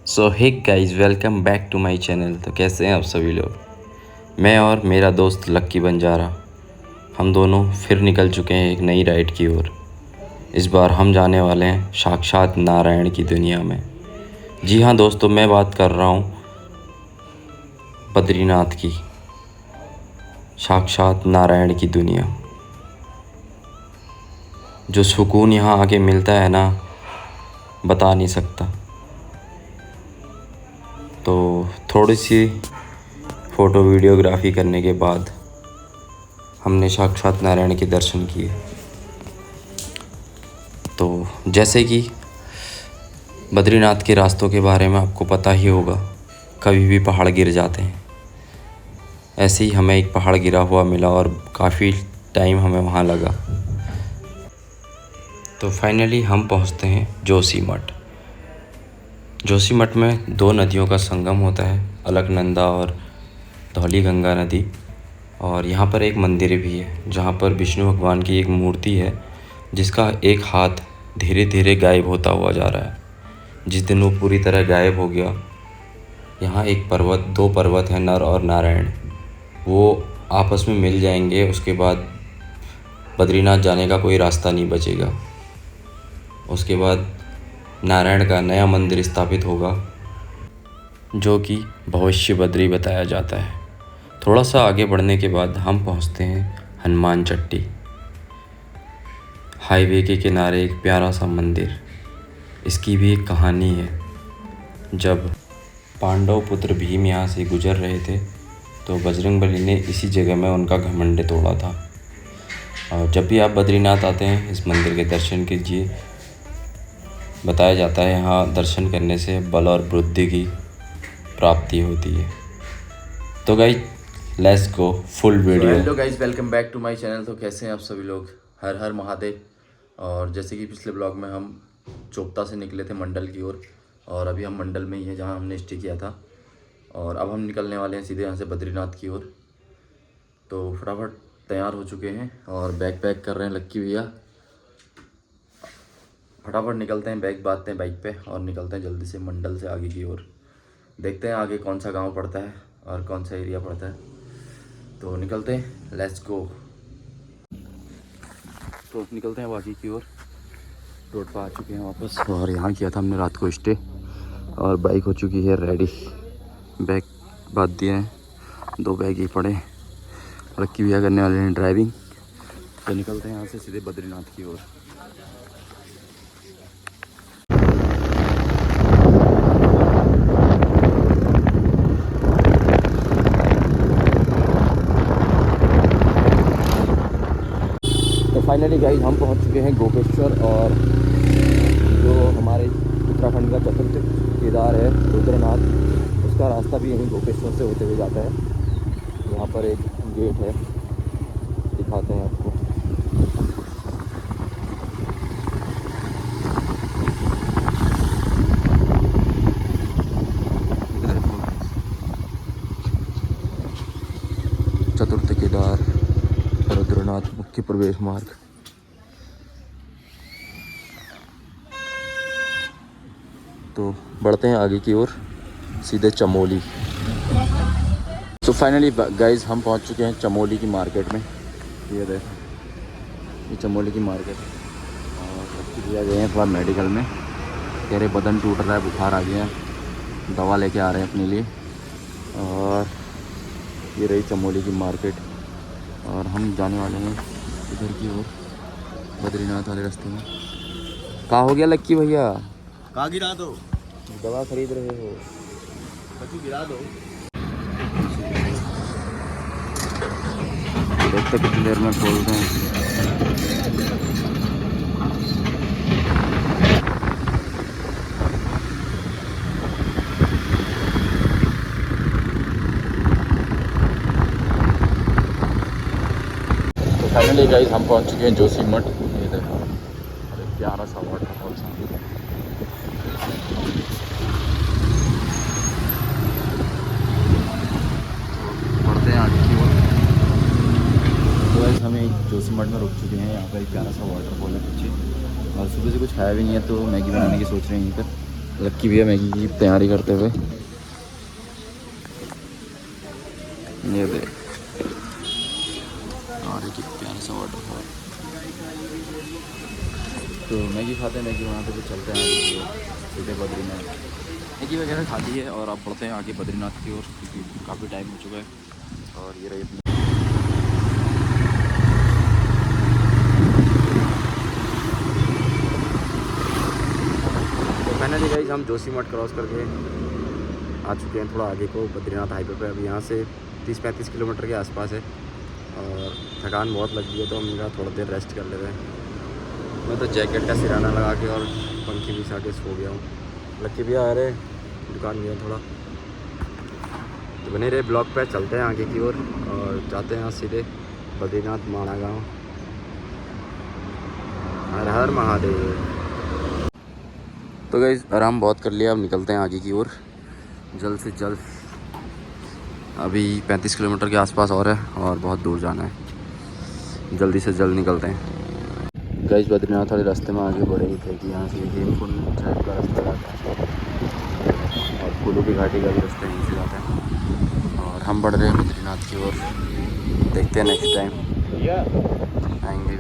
So hey guys, welcome back to my channel. तो कैसे हैं आप सभी लोग। मैं और मेरा दोस्त लक्की बंजारा हम दोनों फिर निकल चुके हैं एक नई राइड की ओर। इस बार हम जाने वाले हैं साक्षात नारायण की दुनिया में। जी हाँ दोस्तों, मैं बात कर रहा हूँ बद्रीनाथ की, साक्षात नारायण की दुनिया। जो सुकून यहाँ आके मिलता है ना, बता नहीं सकता। तो थोड़ी सी फ़ोटो वीडियोग्राफी करने के बाद हमने साक्षात नारायण के दर्शन किए। तो जैसे कि बद्रीनाथ के रास्तों के बारे में आपको पता ही होगा, कभी भी पहाड़ गिर जाते हैं। ऐसे ही हमें एक पहाड़ गिरा हुआ मिला और काफ़ी टाइम हमें वहाँ लगा। तो फाइनली हम पहुँचते हैं जोशीमठ। जोशीमठ में दो नदियों का संगम होता है, अलकनंदा और धौलीगंगा नदी। और यहाँ पर एक मंदिर भी है जहाँ पर विष्णु भगवान की एक मूर्ति है जिसका एक हाथ धीरे धीरे गायब होता हुआ जा रहा है। जिस दिन वो पूरी तरह गायब हो गया, यहाँ एक पर्वत, दो पर्वत हैं, नर और नारायण, वो आपस में मिल जाएंगे। उसके बाद बद्रीनाथ जाने का कोई रास्ता नहीं बचेगा। उसके बाद नारायण का नया मंदिर स्थापित होगा जो कि भविष्य बद्री बताया जाता है। थोड़ा सा आगे बढ़ने के बाद हम पहुंचते हैं हनुमान चट्टी। हाईवे के किनारे एक प्यारा सा मंदिर। इसकी भी एक कहानी है। जब पांडव पुत्र भीम यहाँ से गुजर रहे थे तो बजरंगबली ने इसी जगह में उनका घमंड तोड़ा था। और जब भी आप बद्रीनाथ आते हैं, इस मंदिर के दर्शन कीजिए। बताया जाता है यहाँ दर्शन करने से बल और बुद्धि की प्राप्ति होती है। तो guys, let's go full video. Hello guys, welcome back to my channel. तो कैसे हैं आप सभी लोग। हर हर महादेव। और जैसे कि पिछले ब्लॉग में हम चोपता से निकले थे मंडल की ओर, और अभी हम मंडल में ही हैं जहां हमने स्टे किया था। और अब हम निकलने वाले हैं सीधे यहाँ से बद्रीनाथ की ओर। तो फटाफट तैयार हो चुके हैं और बैग पैक कर रहे हैं लक्की भैया। फटाफट निकलते हैं, बैग बांधते हैं बाइक पे और निकलते हैं जल्दी से मंडल से आगे की ओर। देखते हैं आगे कौन सा गाँव पड़ता है और कौन सा एरिया पड़ता है। तो निकलते हैं, लेट्स गो। तो निकलते हैं बाकी की ओर। रोड पर आ चुके हैं वापस, और यहाँ किया था हमने रात को स्टे, और बाइक हो चुकी है रेडी। बैग बांध दिए हैं, दो बैग ही पड़े। लक्की भैया करने वाले हैं ड्राइविंग। तो निकलते हैं यहाँ से सीधे बद्रीनाथ की ओर। फाइनली गाइस, हम पहुंच चुके हैं गोपेश्वर। और जो हमारे उत्तराखंड का चतुर्थ केदार है रुद्रनाथ, उसका रास्ता भी यहीं गोपेश्वर से होते हुए जाता है। यहाँ पर एक गेट है, दिखाते हैं आपको। चतुर्थ केदार रुद्रनाथ मुख्य प्रवेश मार्ग। तो बढ़ते हैं आगे की ओर, सीधे चमोली। तो फाइनली गाइस, हम पहुंच चुके हैं चमोली की मार्केट में। ये देखो, ये चमोली की मार्केट। और बच्चे भैया गए हैं थोड़ा मेडिकल में, कह रहे बदन टूट रहा है, बुखार आ गया है, दवा लेके आ रहे हैं अपने लिए। और ये रही चमोली की मार्केट, और हम जाने वाले हैं इधर की ओर, बद्रीनाथ वाले रास्ते में। कहाँ हो गया लक्की भैया? कहाँ गिरा दो? दवा खरीद रहे हो? बच्चू गिरा दो। देखते कितनी देर में खोलते हैं। तो फाइनली गाइस, हम पहुंच चुके हैं जोशीमठ। ये देखो, अरे प्यारा सा वाटरफॉल सा। बढ़ते हैं आगे की ओर। तो गाइस, हमें जोशीमठ में रुक चुके हैं। यहाँ पर एक प्यारा सा वाटरफॉल है पीछे, और सुबह से कुछ खाया भी नहीं है, तो मैगी बनाने की सोच रहे हैं यहीं पर। लक्की भैया मैगी की तैयारी करते हुए। ये देख और एक प्यारा सा वाटरफॉल। तो मैगी खाते हैं, मैगी बनाते हुए चलते हैं आगे सीधे बद्रीनाथ। मैगी वगैरह खा ली है और अब बढ़ते हैं आगे बद्रीनाथ की ओर, क्योंकि काफ़ी टाइम हो चुका है। और ये रही अपनी फाइनली गाइस हम जोशीमठ क्रॉस करके आ चुके हैं थोड़ा आगे को बद्रीनाथ हाईवे पे। अभी यहाँ से 30-35 किलोमीटर के आसपास है और थकान बहुत लग गई है, तो हमने कहा थोड़ा देर रेस्ट कर लेते हैं। मैं तो जैकेट का सिराना लगा के और पंखी बिछा के सो गया हूँ। लक्की भैया आ रहे दुकान गया थोड़ा, तो बने रहे ब्लॉक पे। चलते हैं आगे की ओर और जाते हैं सीधे बद्रीनाथ माणा गाँव। हर हर महादेव। तो गाइस आराम बहुत कर लिया, अब निकलते हैं आगे की ओर जल्द से जल्द। अभी 35 किलोमीटर के आसपास और है और बहुत दूर जाना है, जल्दी से जल्द निकलते हैं। गाइस बद्रीनाथ वाले रास्ते में आगे बढ़े ही थे कि यहाँ से हेमकुंड साइड का रास्ता जाता है और फूलों की घाटी का भी रास्ता यहीं से जाता है। और हम बढ़ रहे हैं बद्रीनाथ की ओर, देखते हैं नेक्स्ट टाइम आएंगे।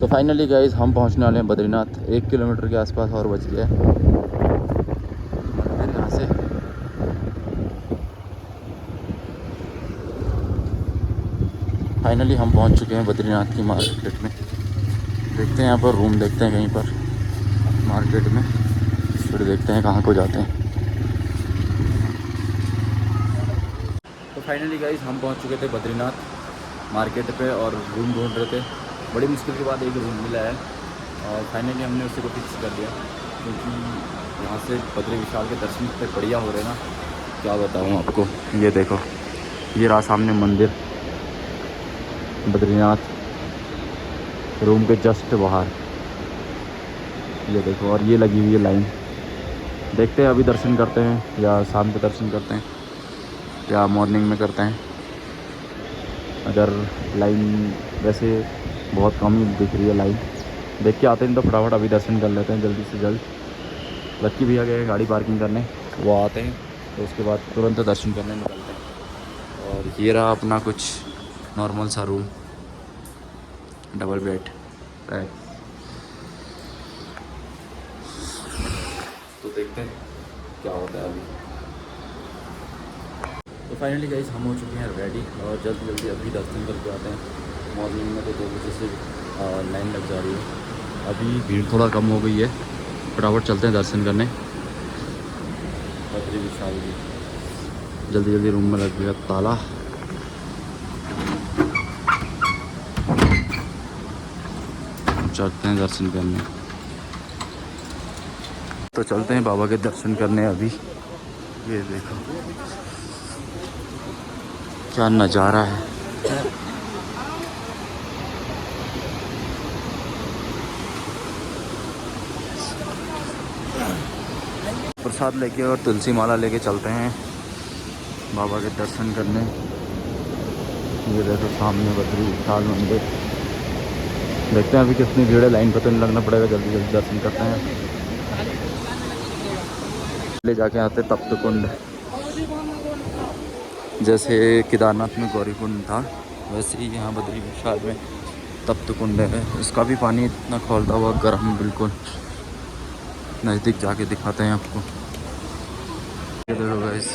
तो फाइनली गाइस हम पहुंचने वाले हैं बद्रीनाथ। 1 किलोमीटर के आसपास और बच गया है मंदिर यहाँ से। फाइनली हम पहुंच चुके हैं बद्रीनाथ की मार्केट में। देखते हैं यहाँ पर रूम, देखते हैं कहीं पर मार्केट में, फिर देखते हैं कहाँ को जाते हैं। तो फाइनली गाइस हम पहुंच चुके थे बद्रीनाथ मार्केट पे और रूम ढूंढ रहे थे। बड़ी मुश्किल के बाद एक रूम मिला है और फाइनली हमने उसी को फिक्स कर दिया, क्योंकि यहाँ से बद्री विशाल के दर्शन इतने बढ़िया हो रहे हैं ना, क्या बताऊँ आपको। ये देखो, ये रहा सामने मंदिर बद्रीनाथ, रूम के जस्ट बाहर ये देखो। और ये लगी हुई है लाइन, देखते हैं अभी दर्शन करते हैं या शाम को दर्शन करते हैं या मॉर्निंग में करते हैं। अगर लाइन वैसे बहुत कम ही दिख रही है लाइन, देख के आते हैं तो फटाफट अभी दर्शन कर लेते हैं जल्दी से जल्द। लक्की भैया गए गाड़ी पार्किंग करने, वो आते हैं तो उसके बाद तुरंत दर्शन करने निकलते हैं। और ये रहा अपना कुछ नॉर्मल सा रूम, डबल बेड है। तो देखते हैं क्या होता है अभी। तो फाइनली गाइस हम हो चुके हैं रेडी और जल्दी जल्दी अभी दर्शन करके आते हैं। मॉर्निंग में तो 2 बजे से लाइन लग जा रही है, अभी भीड़ थोड़ा कम हो गई है। फटाफट चलते हैं दर्शन करने बद्री विशाल की। जल्दी जल्दी रूम में लग गया ताला। चलते हैं दर्शन करने, तो चलते हैं बाबा के दर्शन करने अभी। ये देखो क्या नज़ारा है। प्रसाद लेके और तुलसी माला लेके चलते हैं बाबा के दर्शन करने। ये देखो सामने बद्री विशाल मंदिर। देखते हैं अभी कितनी भीड़ है, लाइन पता नहीं लगना पड़ेगा, जल्दी जल्दी दर्शन करते हैं। ले जाके आते तप्त कुंड, जैसे केदारनाथ में गौरी कुंड था वैसे ही यहाँ बद्री विशाल में तप्त कुंड है। इसका भी पानी इतना खौलता हुआ गर्म, बिल्कुल नज़दीक जाके दिखाते हैं आपको। ये देखो गाइस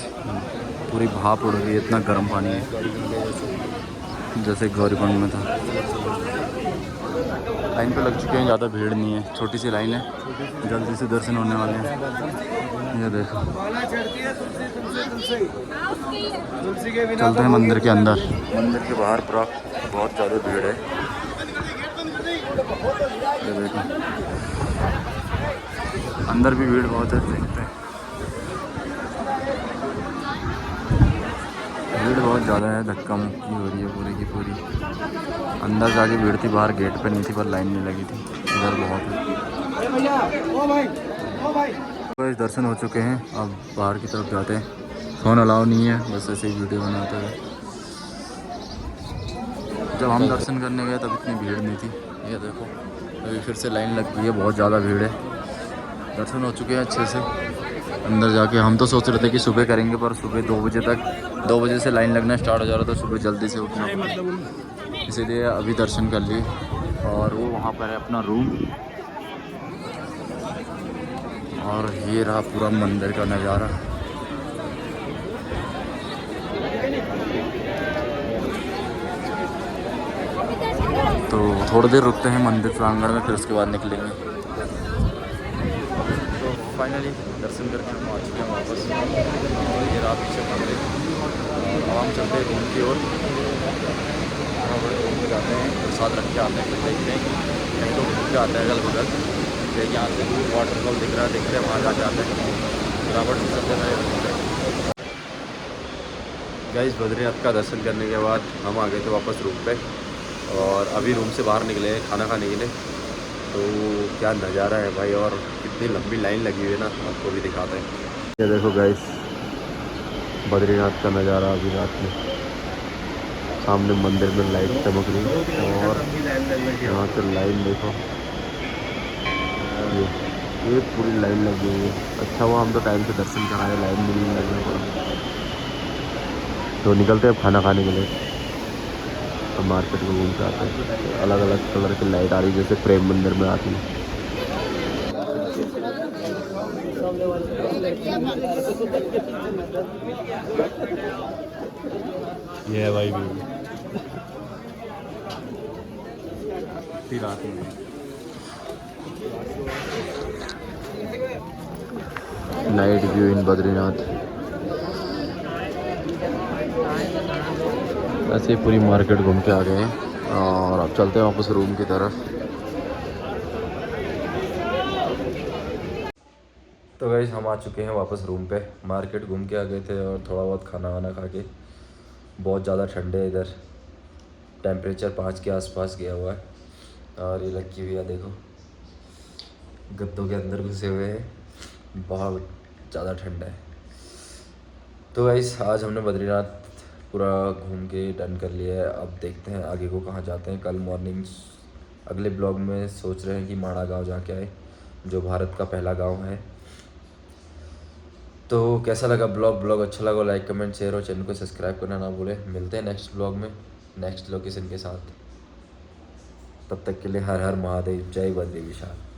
पूरी भाप उड़ गई, इतना गर्म पानी है जैसे गौरी कुंड में था। लाइन पे लग चुके हैं, ज़्यादा भीड़ नहीं है, छोटी सी लाइन है, जल्दी से दर्शन होने वाले हैं। ये देखो, चलते हैं मंदिर के अंदर। मंदिर के बाहर पूरा बहुत ज़्यादा भीड़ है। ये देखो, अंदर भी भीड़ बहुत है, देखते हैं। भीड़ बहुत ज़्यादा है, धक्का मुक्की हो रही है पूरी की पूरी। अंदर जाके भीड़ थी, बाहर गेट पे नहीं थी, पर लाइन नहीं लगी थी। इधर बहुत है। तो दर्शन हो चुके हैं, अब बाहर की तरफ जाते हैं। फ़ोन अलाउ नहीं है, बस ऐसे ही वीडियो बनाते हुए। जब हम दर्शन करने गए तब इतनी भीड़ नहीं थी। ये देखो, अभी फिर से लाइन लग गई है, बहुत ज़्यादा भीड़ है। दर्शन हो चुके हैं अच्छे से। अंदर जाके हम तो सोच रहे थे कि सुबह करेंगे, पर सुबह 2 बजे तक, 2 बजे से लाइन लगना स्टार्ट हो जा रहा था, सुबह जल्दी से उठना पड़ा, इसीलिए अभी दर्शन कर लिए। और वो वहाँ पर है अपना रूम, और ये रहा पूरा मंदिर का नज़ारा। तो थोड़ी देर रुकते हैं मंदिर प्रांगण में, फिर उसके बाद निकलेंगे। तो फाइनली दर्शन करके हम आ चुके हैं वापस, और ये रहा पीछे मंदिर। अब हम चलते हैं रूम की ओर, रूम में जाते हैं, प्रसाद रख के आते हैं, फिर देखते हैं कहीं तो घूम के आते हैं अगल बगल। फिर यहाँ से वाटरफॉल दिख रहा है, देखते हैं वहाँ जाके आते हैं। बराबर चलते हैं रूम पे। गाइस, बद्रीनाथ का दर्शन करने के बाद हम आ गए थे वापस रूम पे, और अभी रूम से बाहर निकले हैं खाना खाने के लिए। तो क्या नज़ारा है भाई, और कितनी लंबी लाइन लगी हुई है ना, आपको भी दिखाते हैं। ये देखो गाइस, बद्रीनाथ का नज़ारा अभी रात में। सामने मंदिर में लाइट चमक रही है, और यहाँ से लाइन देखो, ये पूरी लाइन लगी हुई है। अच्छा हुआ हम तो टाइम से दर्शन कराए, लाइन में नहीं लगना पड़ा। तो निकलते हैं अब खाना खाने के लिए। अब मार्केट में घूम के आते हैं। अलग अलग कलर की लाइट आ रही है, जैसे प्रेम मंदिर में आती है। ये है भाई रात में नाइट व्यू इन बद्रीनाथ। ऐसे पूरी मार्केट घूम के आ गए हैं, और अब चलते हैं वापस रूम की तरफ। तो गाइस, हम आ चुके हैं वापस रूम पे। मार्केट घूम के आ गए थे, और थोड़ा बहुत खाना वाना खा के। बहुत ज़्यादा ठंडे है इधर, टेम्परेचर 5 के आसपास गया हुआ है। और ये लगी हुई है, देखो गद्दों के अंदर घुसे हुए हैं, बहुत ज़्यादा ठंडा है। तो गाइस, आज हमने बद्रीनाथ पूरा घूम के डन कर लिया है। अब देखते हैं आगे को कहाँ जाते हैं। कल मॉर्निंग अगले ब्लॉग में सोच रहे हैं कि माणा गाँव जाके आए, जो भारत का पहला गाँव है। तो कैसा लगा ब्लॉग अच्छा लगा लाइक कमेंट शेयर, और चैनल को सब्सक्राइब करना ना भूलें। मिलते हैं नेक्स्ट ब्लॉग में नेक्स्ट लोकेशन के साथ। तब तक के लिए हर हर महादेव, जय बद्री विशाल।